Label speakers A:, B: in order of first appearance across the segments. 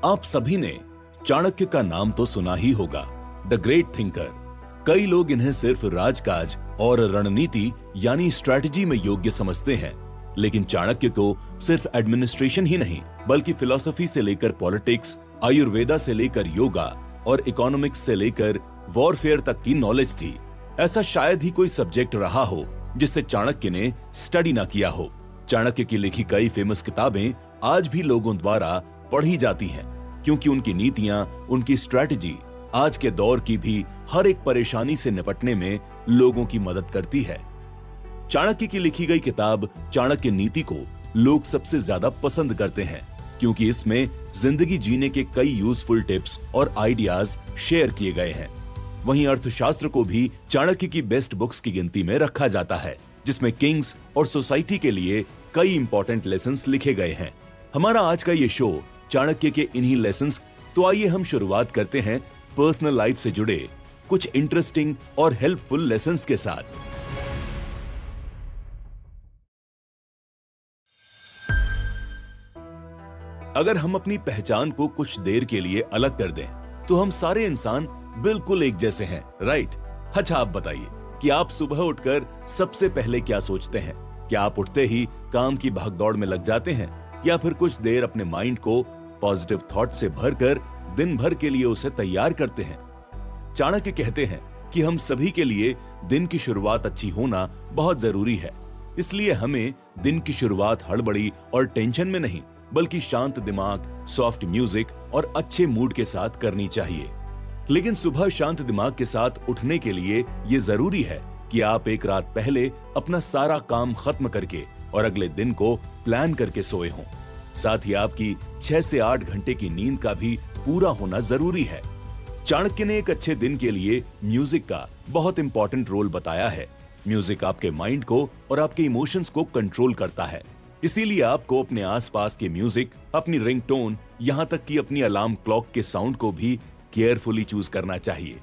A: आप सभी ने चाणक्य का नाम तो सुना ही होगा, द ग्रेट थिंकर। कई लोग इन्हें सिर्फ राजकाज और रणनीति यानी स्ट्रैटेजी में योग्य समझते हैं, लेकिन चाणक्य को सिर्फ एडमिनिस्ट्रेशन ही नहीं बल्कि फिलॉसफी से लेकर पॉलिटिक्स, आयुर्वेदा से लेकर योगा और इकोनॉमिक्स से लेकर वॉरफेयर तक की नॉलेज थी। ऐसा शायद ही कोई सब्जेक्ट रहा हो जिससे चाणक्य ने स्टडी ना किया हो। चाणक्य की लिखी कई फेमस किताबें आज भी लोगों द्वारा पढ़ी जाती हैं, क्योंकि उनकी नीतियां, उनकी स्ट्रैटेजी आज के दौर की भी हर एक परेशानी से निपटने में लोगों की मदद करती है। चाणक्य की लिखी गई किताब चाणक्य नीति को लोग सबसे ज्यादा पसंद करते हैं, क्योंकि इसमें जिंदगी जीने के कई यूजफुल टिप्स और आइडियाज शेयर किए गए हैं। वहीं अर्थशास्त्र को भी चाणक्य की बेस्ट बुक्स की गिनती में रखा जाता है, जिसमें किंग्स और सोसाइटी के लिए कई इंपॉर्टेंट लेसन्स लिखे गए हैं। हमारा आज का ये शो चाणक्य के इन्हीं लेसन्स। तो आइए हम शुरुआत करते हैं पर्सनल लाइफ से जुड़े कुछ इंटरेस्टिंग और हेल्पफुल लेसन्स के साथ। अगर हम अपनी पहचान को कुछ देर के लिए अलग कर दें, तो हम सारे इंसान बिल्कुल एक जैसे हैं, राइट? अच्छा, आप बताइए कि आप सुबह उठकर सबसे पहले क्या सोचते हैं? क्या आप उठते ही काम की भागदौड़ में लग जाते हैं, या फिर कुछ देर अपने माइंड को पॉजिटिव थॉट से भरकर दिन भर के लिए उसे तैयार करते हैं? चाणक्य कहते हैं कि हम सभी के लिए दिन की शुरुआत अच्छी होना बहुत जरूरी है। इसलिए हमें दिन की शुरुआत हड़बड़ी और टेंशन में नहीं, बल्कि शांत दिमाग, सॉफ्ट म्यूजिक और अच्छे मूड के साथ करनी चाहिए। लेकिन सुबह शांत दिमाग के साथ उठने के लिए ये जरूरी है कि आप एक रात पहले अपना सारा काम खत्म करके और अगले दिन को प्लान करके सोए हों। साथ ही आपकी 6 से 8 घंटे की नींद का भी पूरा होना जरूरी है। चाणक्य ने एक अच्छे दिन के लिए म्यूजिक का बहुत इंपॉर्टेंट रोल बताया है। म्यूजिक आपके माइंड को और आपके इमोशंस को कंट्रोल करता है। इसीलिए आपको अपने आसपास के म्यूजिक, अपनी रिंगटोन, यहाँ तक कि अपनी अलार्म क्लॉक के साउंड को भी केयरफुली चूज करना चाहिए।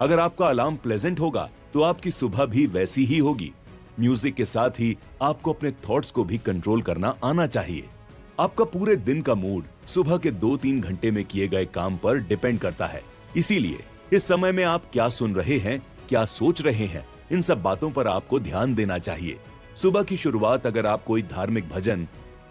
A: अगर आपका अलार्म प्लेजेंट होगा तो आपकी सुबह भी वैसी ही होगी। म्यूजिक के साथ ही आपको अपने थॉट्स को भी कंट्रोल करना आना चाहिए। आपका पूरे दिन का मूड सुबह के 2-3 घंटे में किए गए काम पर डिपेंड करता है। इसीलिए इस समय में आप क्या सुन रहे हैं, क्या सोच रहे हैं, इन सब बातों पर आपको ध्यान देना चाहिए। सुबह की शुरुआत अगर आप कोई धार्मिक भजन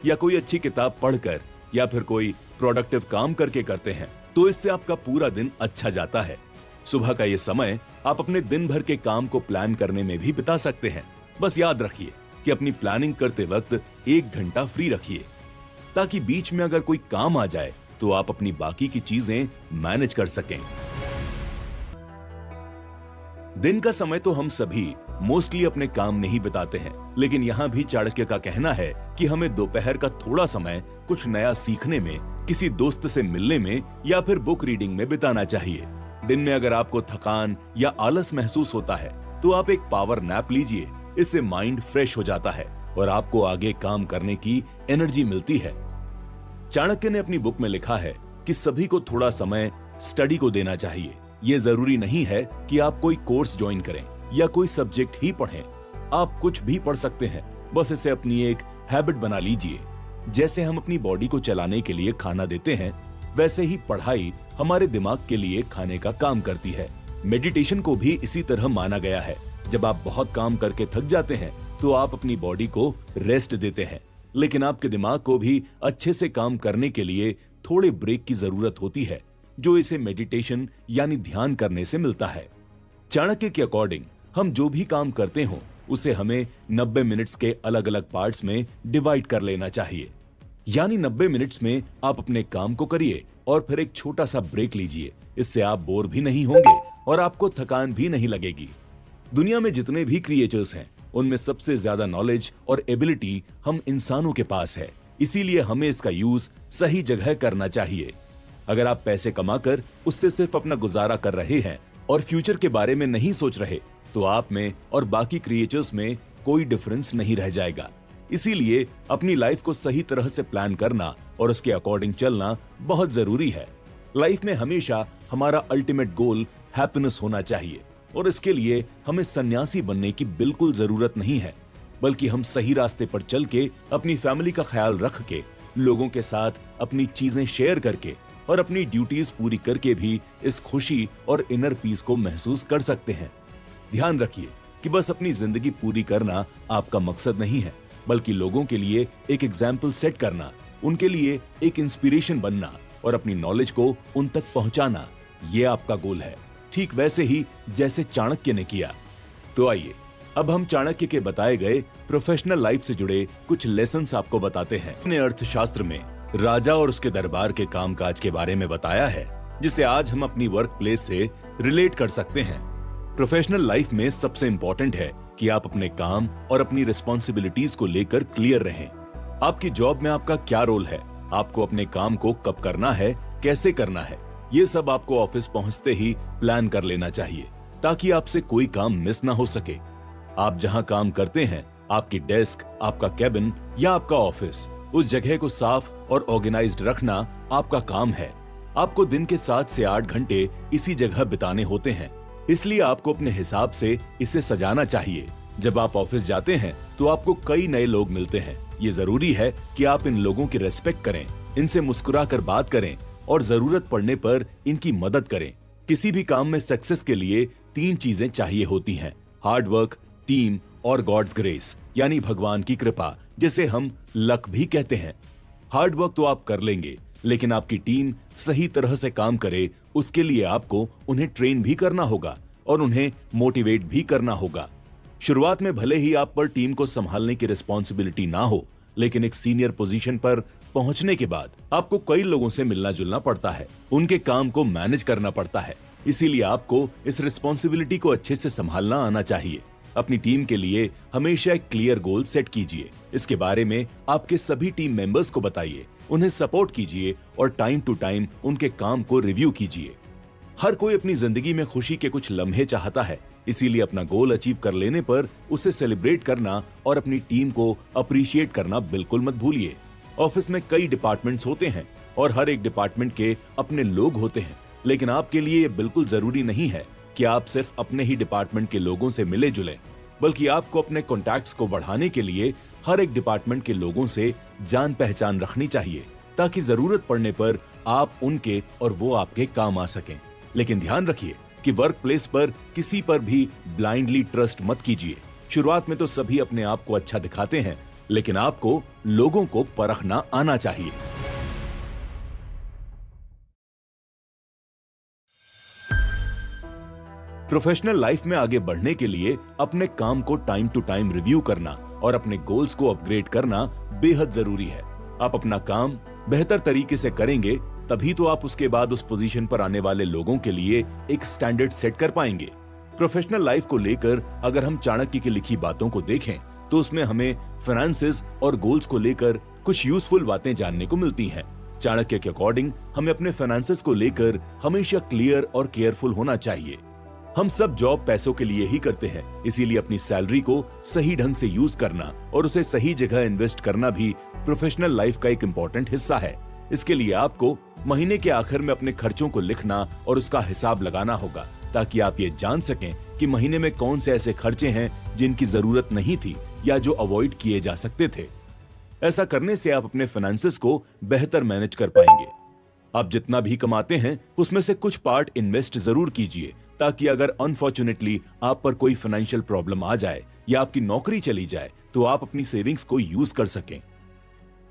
A: या कोई अच्छी किताब पढ़कर या फिर कोई प्रोडक्टिव काम करके करते हैं, तो इससे आपका पूरा दिन अच्छा जाता है। सुबह का ये समय आप अपने दिन भर के काम को प्लान करने में भी बिता सकते हैं। बस याद रखिए कि अपनी प्लानिंग करते वक्त 1 घंटा फ्री रखिए, ताकि बीच में अगर कोई काम आ जाए तो आप अपनी बाकी की चीजें मैनेज कर सकें। दिन का समय तो हम सभी मोस्टली अपने काम में ही बिताते हैं, लेकिन यहाँ भी चाणक्य का कहना है कि हमें दोपहर का थोड़ा समय कुछ नया सीखने में, किसी दोस्त से मिलने में या फिर बुक रीडिंग में बिताना चाहिए। दिन में अगर आपको थकान या आलस महसूस होता है तो आप एक पावर नैप लीजिए। इससे माइंड फ्रेश हो जाता है और आपको आगे काम करने की एनर्जी मिलती है। चाणक्य ने अपनी बुक में लिखा है कि सभी को थोड़ा समय स्टडी को देना चाहिए। ये जरूरी नहीं है कि आप कोई कोर्स ज्वाइन करें या कोई सब्जेक्ट ही पढ़ें। आप कुछ भी पढ़ सकते हैं, बस इसे अपनी एक हैबिट बना लीजिए। जैसे हम अपनी बॉडी को चलाने के लिए खाना देते हैं, वैसे ही पढ़ाई हमारे दिमाग के लिए खाने का काम करती है। मेडिटेशन को भी इसी तरह माना गया है। जब आप बहुत काम करके थक जाते हैं तो आप अपनी बॉडी को रेस्ट देते हैं, लेकिन आपके दिमाग को भी अच्छे से काम करने के लिए थोड़े ब्रेक की जरूरत होती है, जो इसे मेडिटेशन यानी ध्यान करने से मिलता है। चाणक्य के अकॉर्डिंग हम जो भी काम करते हो उसे हमें 90 मिनट्स के अलग अलग पार्ट्स में डिवाइड कर लेना चाहिए। यानी 90 मिनट्स में आप अपने काम को करिए और फिर एक छोटा सा ब्रेक लीजिए। इससे आप बोर भी नहीं होंगे और आपको थकान भी नहीं लगेगी। दुनिया में जितने भी क्रिएचर्स हैं, उनमें सबसे ज्यादा नॉलेज और एबिलिटी हम इंसानों के पास है। इसीलिए हमें इसका यूज सही जगह करना चाहिए। अगर आप पैसे कमाकर उससे सिर्फ अपना गुजारा कर रहे हैं और फ्यूचर के बारे में नहीं सोच रहे, तो आप में और बाकी क्रिएचर्स में कोई डिफरेंस नहीं रह जाएगा। इसीलिए अपनी लाइफ को सही तरह से प्लान करना और उसके अकॉर्डिंग चलना बहुत जरूरी है। लाइफ में हमेशा हमारा अल्टीमेट गोल हैप्पीनेस होना चाहिए, और इसके लिए हमें सन्यासी बनने की बिल्कुल जरूरत नहीं है, बल्कि हम सही रास्ते पर चल के अपनी फैमिली का ख्याल रख के, लोगों के साथ अपनी चीजें शेयर करके और अपनी ड्यूटीज पूरी करके भी इस खुशी और इनर पीस को महसूस कर सकते हैं। ध्यान रखिए कि बस अपनी जिंदगी पूरी करना आपका मकसद नहीं है, बल्कि लोगों के लिए एक एग्जाम्पल सेट करना, उनके लिए एक इंस्पिरेशन बनना और अपनी नॉलेज को उन तक पहुंचाना, ये आपका गोल है। ठीक वैसे ही जैसे चाणक्य ने किया। तो आइए अब हम चाणक्य के बताए गए प्रोफेशनल लाइफ से जुड़े कुछ लेसन्स आपको बताते हैं। अपने अर्थशास्त्र में राजा और उसके दरबार के कामकाज के बारे में बताया है, जिसे आज हम अपनी वर्क प्लेस से रिलेट कर सकते हैं। प्रोफेशनल लाइफ में सबसे इंपॉर्टेंट है कि आप अपने काम और अपनी रिस्पॉन्सिबिलिटीज को लेकर क्लियर रहें। आपकी जॉब में आपका क्या रोल है, आपको अपने काम को कब करना है, कैसे करना है, ये सब आपको ऑफिस पहुंचते ही प्लान कर लेना चाहिए, ताकि आपसे कोई काम मिस ना हो सके। आप जहां काम करते हैं, आपकी डेस्क, आपका कैबिन या आपका ऑफिस, उस जगह को साफ और ऑर्गेनाइज्ड रखना आपका काम है। आपको दिन के 7 से 8 घंटे इसी जगह बिताने होते हैं, इसलिए आपको अपने हिसाब से इसे सजाना चाहिए। जब आप ऑफिस जाते हैं तो आपको कई नए लोग मिलते हैं। ये जरूरी है कि आप इन लोगों की रिस्पेक्ट करें, इनसे मुस्कुरा कर बात करें और जरूरत पड़ने पर इनकी मदद करें। किसी भी काम में सक्सेस के लिए 3 चीजें चाहिए होती हैं: हार्ड वर्क, टीम और गॉड्स ग्रेस, यानी भगवान की कृपा, जिसे हम लक भी कहते हैं। हार्ड वर्क तो आप कर लेंगे, लेकिन आपकी टीम सही तरह से काम करे, उसके लिए आपको उन्हें ट्रेन भी करना होगा और उन्हें मोटिवेट भी करना होगा। शुरुआत में भले ही आप पर टीम को संभालने की रिस्पॉन्सिबिलिटी ना हो, लेकिन एक सीनियर पोजीशन पर पहुंचने के बाद आपको कई लोगों से मिलना जुलना पड़ता है, उनके काम को मैनेज करना पड़ता है। इसीलिए आपको इस रिस्पॉन्सिबिलिटी को अच्छे से संभालना आना चाहिए। अपनी टीम के लिए हमेशा एक क्लियर गोल सेट कीजिए। इसके बारे में आपके सभी टीम मेंबर्स को बताइए, उन्हें सपोर्ट कीजिए और टाइम टू टाइम उनके काम को रिव्यू कीजिए। हर कोई अपनी जिंदगी में खुशी के कुछ लम्हे चाहता है, इसीलिए अपना गोल अचीव कर लेने पर उसे सेलिब्रेट करना और अपनी टीम को अप्रिशिएट करना बिल्कुल मत भूलिए। ऑफिस में कई डिपार्टमेंट्स होते हैं और हर एक डिपार्टमेंट के अपने लोग होते हैं, लेकिन आपके लिए ये बिल्कुल जरूरी नहीं है कि आप सिर्फ अपने ही डिपार्टमेंट के लोगों से मिले जुले, बल्कि आपको अपने कॉन्टैक्ट्स को बढ़ाने के लिए हर एक डिपार्टमेंट के लोगों से जान पहचान रखनी चाहिए, ताकि जरूरत पड़ने पर आप उनके और वो आपके काम आ सकें। लेकिन ध्यान रखिए कि वर्क प्लेस पर किसी पर भी ब्लाइंडली ट्रस्ट मत कीजिए। शुरुआत में तो सभी अपने आप को अच्छा दिखाते हैं, लेकिन आपको लोगों को परखना आना चाहिए। प्रोफेशनल लाइफ में आगे बढ़ने के लिए अपने काम को टाइम टू टाइम रिव्यू करना और अपने गोल्स को अपग्रेड करना बेहद जरूरी है। आप अपना काम बेहतर तरीके से करेंगे, तभी तो आप उसके बाद उस पोजीशन पर आने वाले लोगों के लिए एक स्टैंडर्ड सेट कर पाएंगे। प्रोफेशनल लाइफ को लेकर अगर हम चाणक्य की लिखी बातों को देखें तो उसमें हमें फाइनेंसेस और गोल्स को लेकर कुछ यूजफुल बातें जानने को मिलती हैं। चाणक्य के अकॉर्डिंग हमें अपने फाइनेंसेस को लेकर हमेशा क्लियर और केयरफुल होना चाहिए। हम सब जॉब पैसों के लिए ही करते हैं, इसीलिए अपनी सैलरी को सही ढंग से यूज करना और उसे सही जगह इन्वेस्ट करना भी प्रोफेशनल लाइफ का एक इम्पोर्टेंट हिस्सा है। इसके लिए आपको महीने के आखिर में अपने खर्चों को लिखना और उसका हिसाब लगाना होगा, ताकि आप ये जान सकें कि महीने में कौन से ऐसे खर्चे हैं जिनकी जरूरत नहीं थी या जो अवॉइड किए जा सकते थे। ऐसा करने से आप अपने फाइनेंसेस को बेहतर मैनेज कर पाएंगे। आप जितना भी कमाते हैं उसमें से कुछ पार्ट इन्वेस्ट जरूर कीजिए, ताकि अगर अनफॉर्चुनेटली आप पर कोई फाइनेंशियल प्रॉब्लम आ जाए या आपकी नौकरी चली जाए तो आप अपनी सेविंग्स को यूज कर सकें।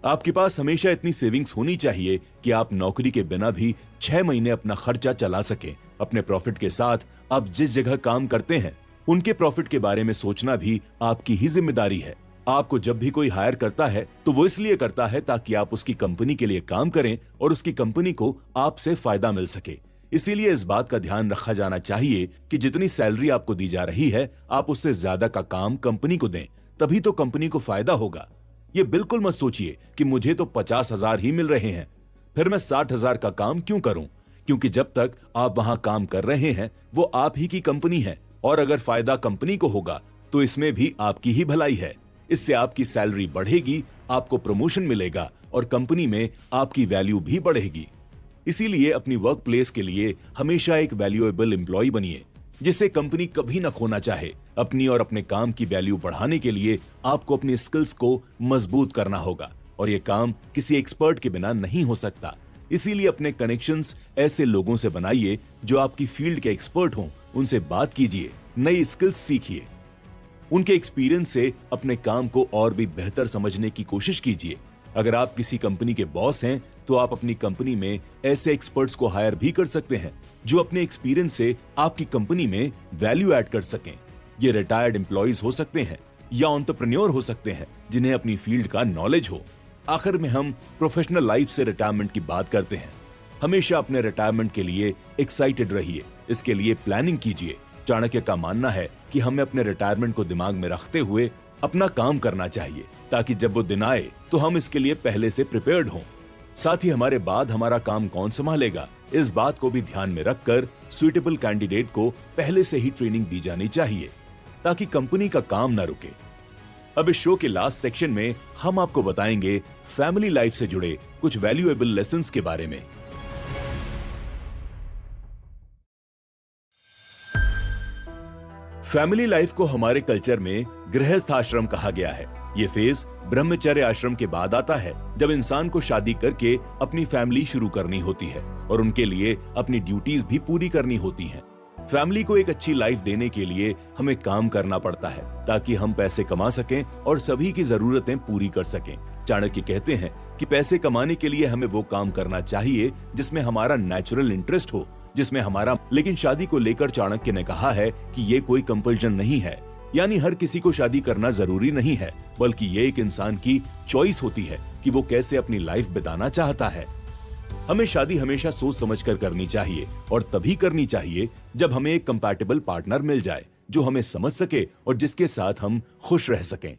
A: आपके पास हमेशा इतनी सेविंग्स होनी चाहिए कि आप नौकरी के बिना भी 6 महीने अपना खर्चा चला सकें। अपने प्रॉफिट के साथ आप जिस जगह काम करते हैं उनके प्रॉफिट के बारे में सोचना भी आपकी ही जिम्मेदारी है। आपको जब भी कोई हायर करता है तो वो इसलिए करता है ताकि आप उसकी कंपनी के लिए काम करें और उसकी कंपनी को आपसे फायदा मिल सके। इसीलिए इस बात का ध्यान रखा जाना चाहिए कि जितनी सैलरी आपको दी जा रही है आप उससे ज्यादा का काम कंपनी को दें, तभी तो कंपनी को फायदा होगा। ये बिल्कुल मत सोचिए कि मुझे तो 50,000 ही मिल रहे हैं, फिर मैं 60,000 का काम क्यों करूं, क्योंकि जब तक आप वहां काम कर रहे हैं वो आप ही की कंपनी है और अगर फायदा कंपनी को होगा तो इसमें भी आपकी ही भलाई है। इससे आपकी सैलरी बढ़ेगी, आपको प्रमोशन मिलेगा और कंपनी में आपकी वैल्यू भी बढ़ेगी। इसीलिए अपनी वर्क प्लेस के लिए हमेशा एक वैल्यूएबल एम्प्लॉय बनिए, जिसे कंपनी कभी न खोना चाहे। अपनी और अपने काम की वैल्यू बढ़ाने के लिए आपको अपनी स्किल्स को मजबूत करना होगा और ये काम किसी एक्सपर्ट के बिना नहीं हो सकता। इसीलिए अपने कनेक्शंस ऐसे लोगों से बनाइए जो आपकी फील्ड के एक्सपर्ट हों। उनसे बात कीजिए, नई स्किल्स सीखिए, उनके एक्सपीरियंस से अपने काम को और भी बेहतर समझने की कोशिश कीजिए। अगर आप किसी कंपनी के बॉस हैं तो आप अपनी कंपनी में ऐसे एक्सपर्ट्स को हायर भी कर सकते हैं जो अपने एक्सपीरियंस से आपकी कंपनी में वैल्यू ऐड कर सकें। ये रिटायर्ड एम्प्लॉइज हो सकते हैं या एंटरप्रेन्योर हो सकते हैं जिन्हें अपनी फील्ड का नॉलेज हो। आखिर में हम प्रोफेशनल लाइफ से रिटायरमेंट की बात करते हैं। हमेशा अपने रिटायरमेंट के लिए एक्साइटेड रहिए, इसके लिए प्लानिंग कीजिए। चाणक्य का मानना है कि हमें अपने रिटायरमेंट को दिमाग में रखते हुए अपना काम करना चाहिए ताकि जब वो दिन आए तो हम इसके लिए पहले से प्रिपेयर्ड हों। साथ ही हमारे बाद हमारा काम कौन संभालेगा, इस बात को भी ध्यान में रखकर सुइटेबल कैंडिडेट को पहले से ही ट्रेनिंग दी जानी चाहिए ताकि कंपनी का काम ना रुके। अब इस शो के लास्ट सेक्शन में हम आपको बताएंगे फैमिली लाइफ से जुड़े कुछ वैल्यूएबल लेसन्स के बारे में। फैमिली लाइफ को हमारे कल्चर में गृहस्थ आश्रम कहा गया है। ये फेज ब्रह्मचर्य आश्रम के बाद आता है जब इंसान को शादी करके अपनी फैमिली शुरू करनी होती है और उनके लिए अपनी ड्यूटीज भी पूरी करनी होती हैं। फैमिली को एक अच्छी लाइफ देने के लिए हमें काम करना पड़ता है ताकि हम पैसे कमा सकें और सभी की जरूरतें पूरी कर सकें। चाणक्य कहते हैं कि पैसे कमाने के लिए हमें वो काम करना चाहिए जिसमें हमारा नेचुरल इंटरेस्ट हो, जिसमें हमारा। लेकिन शादी को लेकर चाणक्य ने कहा है कि ये कोई कंपल्शन नहीं है, यानी हर किसी को शादी करना जरूरी नहीं है, बल्कि ये एक इंसान की चॉइस होती है कि वो कैसे अपनी लाइफ बिताना चाहता है। हमें शादी हमेशा सोच समझकर करनी चाहिए और तभी करनी चाहिए जब हमें एक कंपैटिबल पार्टनर मिल जाए जो हमें समझ सके और जिसके साथ हम खुश रह सकें।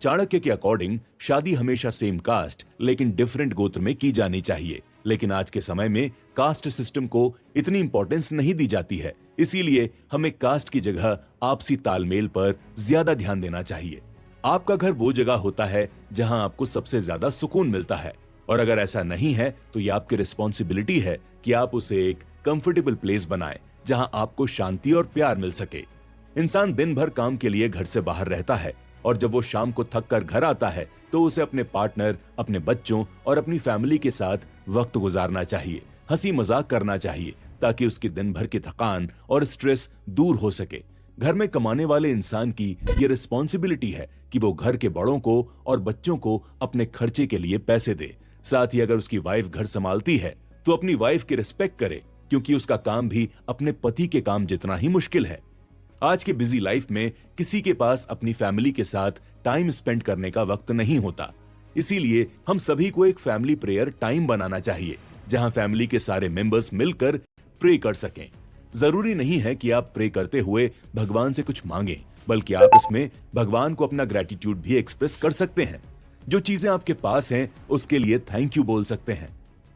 A: चाणक्य के अकॉर्डिंग शादी हमेशा सेम कास्ट लेकिन डिफरेंट गोत्र में की जानी चाहिए। लेकिन आज के समय में कास्ट सिस्टम को इतनी इंपॉर्टेंस नहीं दी जाती है, इसीलिए हमें कास्ट की जगह आपसी तालमेल पर ज्यादा ध्यान देना चाहिए। आपका घर वो जगह होता है जहां आपको सबसे ज्यादा सुकून मिलता है, और अगर ऐसा नहीं है तो ये आपकी रिस्पॉन्सिबिलिटी है कि आप उसे एक कंफर्टेबल प्लेस बनाएं जहां आपको शांति और प्यार मिल सके। इंसान दिन भर काम के लिए घर से बाहर रहता है और जब वो शाम को थक कर घर आता है तो उसे अपने पार्टनर, अपने बच्चों और अपनी फैमिली के साथ वक्त गुजारना चाहिए, हंसी मजाक करना चाहिए ताकि उसकी दिन भर की थकान और स्ट्रेस दूर हो सके। घर में कमाने वाले इंसान की ये रिस्पॉन्सिबिलिटी है कि वो घर के बड़ों को और बच्चों को अपने खर्चे के लिए पैसे दे। साथ ही अगर उसकी वाइफ घर संभालती है तो अपनी वाइफ की रिस्पेक्ट करे, क्योंकि उसका काम भी अपने पति के काम जितना ही मुश्किल है। आज की बिजी लाइफ में किसी के पास अपनी फैमिली के साथ टाइम स्पेंड करने का वक्त नहीं होता, इसीलिए हम सभी को एक फैमिली प्रेयर टाइम बनाना चाहिए जहां फैमिली के सारे मेंबर्स मिलकर प्रे कर सकें। जरूरी नहीं है कि आप प्रे करते हुए भगवान से कुछ मांगें, बल्कि आप इसमें भगवान को अपना ग्रेटिट्यूड भी एक्सप्रेस कर सकते हैं। जो चीजें आपके पास हैं उसके लिए थैंक यू बोल सकते हैं।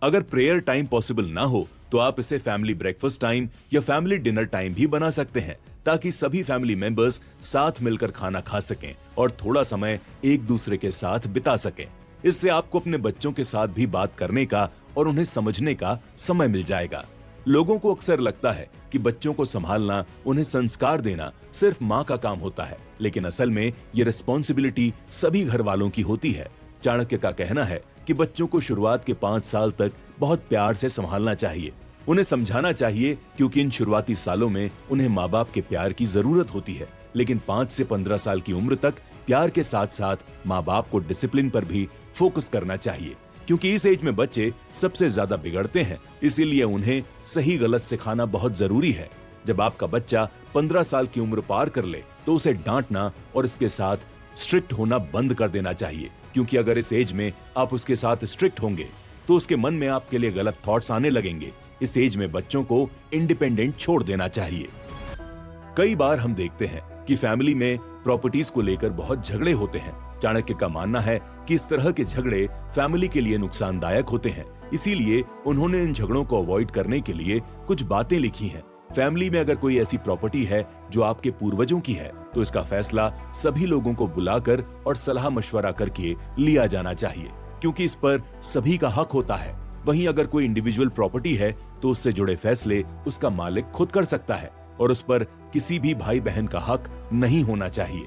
A: अगर प्रेयर टाइम पॉसिबल ना हो तो आप इसे फैमिली ब्रेकफास्ट टाइम या फैमिली डिनर टाइम भी बना सकते हैं ताकि सभी फैमिली मेंबर्स साथ मिलकर खाना खा सकें और थोड़ा समय एक दूसरे के साथ बिता सकें। इससे आपको अपने बच्चों के साथ भी बात करने का और उन्हें समझने का समय मिल जाएगा। लोगों को अक्सर लगता है कि बच्चों को संभालना, उन्हें संस्कार देना सिर्फ माँ का काम होता है, लेकिन असल में ये रिस्पॉन्सिबिलिटी सभी घर वालों की होती है। चाणक्य का कहना है कि बच्चों को शुरुआत के 5 साल तक बहुत प्यार से संभालना चाहिए, उन्हें समझाना चाहिए, क्योंकि इन शुरुआती सालों में उन्हें माँ बाप के प्यार की जरूरत होती है। लेकिन 5 से 15 साल की उम्र तक प्यार के साथ साथ माँ बाप को डिसिप्लिन पर भी फोकस करना चाहिए, क्योंकि इस एज में बच्चे सबसे ज्यादा बिगड़ते हैं, इसीलिए उन्हें सही गलत सिखाना बहुत जरूरी है। जब आपका बच्चा 15 साल की उम्र पार कर ले तो उसे डांटना और इसके साथ स्ट्रिक्ट होना बंद कर देना चाहिए, क्योंकि अगर इस एज में आप उसके साथ स्ट्रिक्ट होंगे तो उसके मन में आपके लिए गलत थॉट्स आने लगेंगे। इस एज में बच्चों को इंडिपेंडेंट छोड़ देना चाहिए। कई बार हम देखते हैं कि फैमिली में प्रॉपर्टीज को लेकर बहुत झगड़े होते हैं। चाणक्य का मानना है कि इस तरह के झगड़े फैमिली के लिए नुकसानदायक होते हैं, इसीलिए उन्होंने इन झगड़ों को अवॉइड करने के लिए कुछ बातें लिखी हैं। फैमिली में अगर कोई ऐसी प्रॉपर्टी है जो आपके पूर्वजों की है तो इसका फैसला सभी लोगों को बुलाकर और सलाह मशवरा करके लिया जाना चाहिए, क्योंकि इस पर सभी का हक होता है। वहीं अगर कोई इंडिविजुअल प्रॉपर्टी है तो उससे जुड़े फैसले उसका मालिक खुद कर सकता है और उस पर किसी भी भाई बहन का हक नहीं होना चाहिए।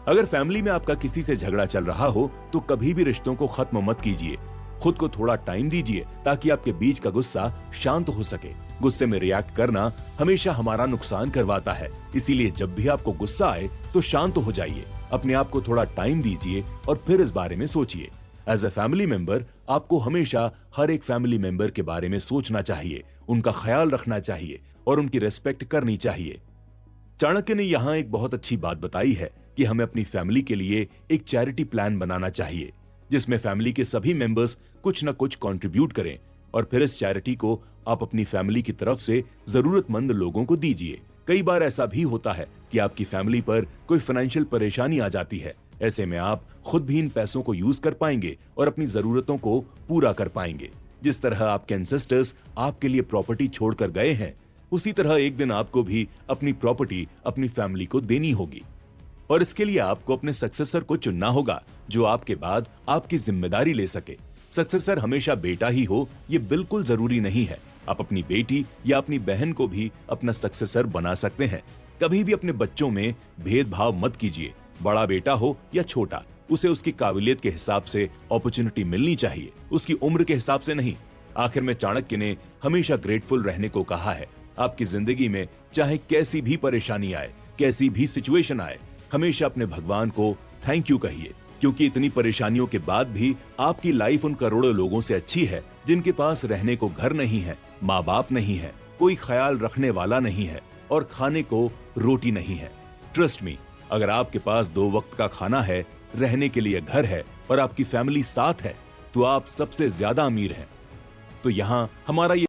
A: अगर फैमिली में आपका किसी से झगड़ा चल रहा हो तो कभी भी रिश्तों को खत्म मत कीजिए। खुद को थोड़ा टाइम दीजिए ताकि आपके बीच का गुस्सा शांत हो सके। गुस्से में रिएक्ट करना हमेशा हमारा नुकसान करवाता है, इसीलिए जब भी आपको गुस्सा आए तो शांत हो जाइए, अपने आप को थोड़ा टाइम दीजिए और फिर इस बारे में सोचिए। एज ए फैमिली मेंबर आपको हमेशा हर एक फैमिली मेंबर के बारे में सोचना चाहिए, उनका ख्याल रखना चाहिए और उनकी रेस्पेक्ट करनी चाहिए। चाणक्य ने यहाँ एक बहुत अच्छी बात बताई है कि हमें अपनी फैमिली के लिए एक चैरिटी प्लान बनाना चाहिए, जिसमें फैमिली के सभी मेंबर्स कुछ न कुछ कंट्रीब्यूट करें और फिर इस चैरिटी को आप अपनी फैमिली की तरफ से जरूरतमंद लोगों को दीजिए। कई बार ऐसा भी होता है कि आपकी फैमिली पर कोई फाइनेंशियल परेशानी आ जाती है, ऐसे में आप खुद भी इन पैसों को यूज कर पाएंगे और अपनी जरूरतों को पूरा कर पाएंगे। जिस तरह आपके एंसेस्टर्स आपके लिए प्रॉपर्टी छोड़कर गए हैं, उसी तरह एक दिन आपको भी अपनी प्रॉपर्टी अपनी फैमिली को देनी होगी और इसके लिए आपको अपने सक्सेसर को चुनना होगा जो आपके बाद आपकी जिम्मेदारी ले सके। सक्सेसर हमेशा बेटा ही हो ये बिल्कुल जरूरी नहीं है, आप अपनी बेटी या अपनी बहन को भी अपना सक्सेसर बना सकते हैं। कभी भी अपने बच्चों में भेदभाव मत कीजिए, बड़ा बेटा हो या छोटा, उसे उसकी काबिलियत के हिसाब से अपॉर्चुनिटी मिलनी चाहिए, उसकी उम्र के हिसाब से नहीं। आखिर में चाणक्य ने हमेशा ग्रेटफुल रहने को कहा है। आपकी जिंदगी में चाहे कैसी भी परेशानी आए, कैसी भी सिचुएशन आए, हमेशा अपने भगवान को थैंक यू कहिए, क्योंकि इतनी परेशानियों के बाद भी आपकी लाइफ उन करोड़ों लोगों से अच्छी है जिनके पास रहने को घर नहीं है, माँ बाप नहीं है, कोई ख्याल रखने वाला नहीं है और खाने को रोटी नहीं है। ट्रस्ट मी, अगर आपके पास 2 वक्त का खाना है, रहने के लिए घर है और आपकी फैमिली साथ है, तो आप सबसे ज्यादा अमीर हैं। तो यहाँ हमारा ये